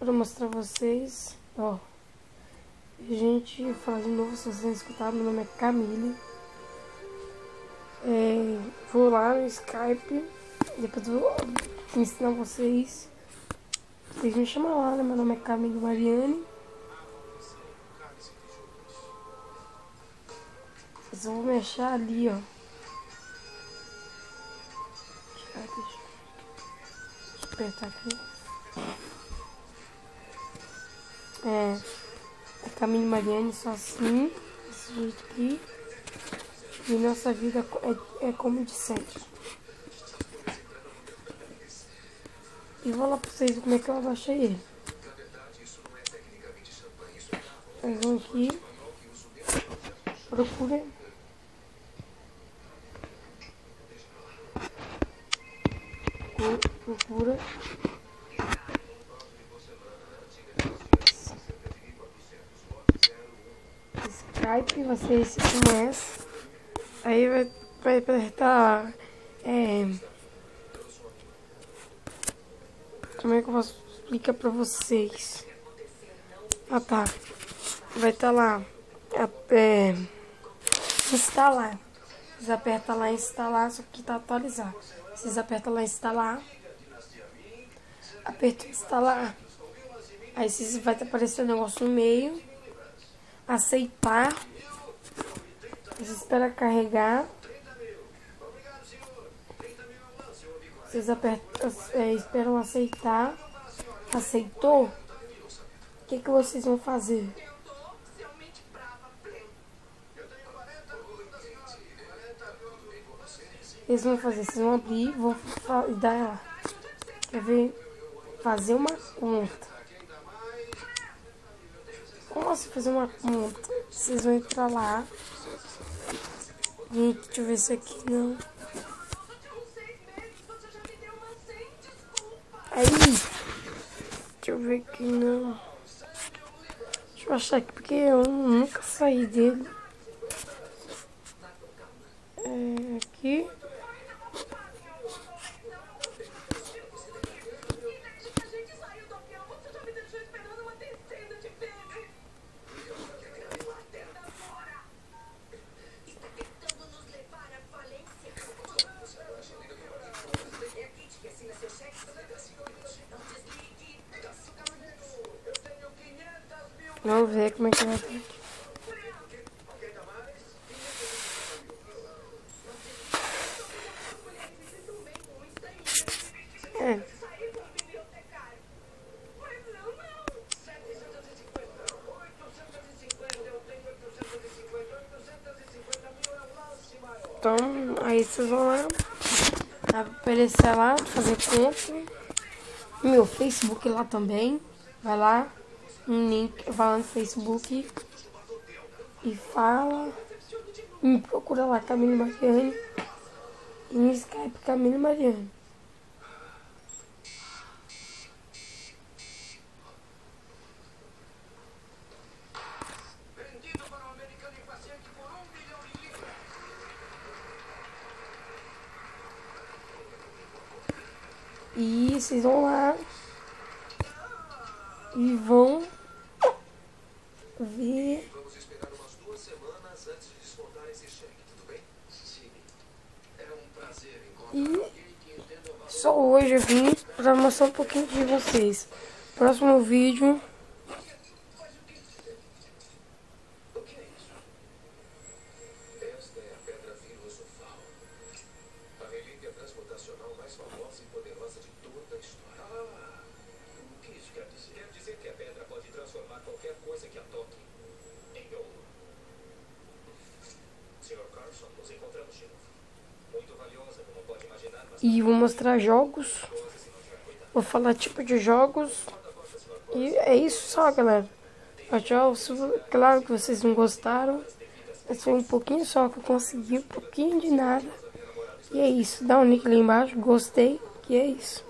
para mostrar a vocês, ó. Gente, falar de novo, se vocês não escutaram, meu nome é Camille. Vou lá no Skype, depois eu vou ensinar vocês. Vocês me chamam lá, né? Meu nome é Camille Mariane. Vocês vão me achar ali, ó. Deixa eu apertar aqui. É Camille Mariane, só assim, desse jeito aqui. E nossa vida é como de sempre. E vou lá pra vocês ver como é que eu abaixei ele. Vocês vão aqui, procura. Procura. Skype, você se conhece. Aí vai apertar. Como é que eu posso explicar pra vocês? Ah, tá. Vai estar lá. Instalar. Vocês apertam lá em instalar, só que tá atualizado. Vocês apertam lá em instalar. Aperta instalar. Aí vocês vai aparecer um negócio no meio. Aceitar. Vocês esperam carregar. Vocês apertam, esperam aceitar. Aceitou? O que vocês vão fazer? Vocês vão abrir, vão dar, quer ver, fazer uma conta. Como assim fazer uma conta? Vocês vão entrar lá. Gente, deixa eu ver se aqui não. Aí, deixa eu ver aqui não. Deixa eu achar aqui porque eu nunca saí dele. Aqui. Vamos ver como é que vai ficar aqui. Então, aí vocês vão lá, aparecer lá, fazer conta. Meu Facebook lá também. Vai lá, um link, vai lá no Facebook e fala. Me procura lá, Camille Mariane. E no Skype, Camille Mariane. E vocês vão lá e vão ver. Vamos esperar umas 2 semanas antes de descontar esse cheque, tudo bem? Sim. É um prazer encontrar alguém que entenda o valor. Só hoje eu vim para mostrar um pouquinho de vocês. Próximo vídeo. O que é isso? Esta é a pedra filosofal. A relíquia transmutacional mais famosa e poderosa de toda a história. Ah, o que isso quer dizer? Quer dizer que a pedra pode transformar qualquer coisa que a toque em ouro. Sr. Carson, nos encontramos de novo. Muito valiosa, como pode imaginar, mas E vou mostrar jogos. Vou falar tipo de jogos. E é isso só, galera. Tchau. Claro que vocês não gostaram. Mas foi um pouquinho só que eu consegui. Um pouquinho de nada. E é isso. Dá um link ali embaixo. Gostei. E é isso.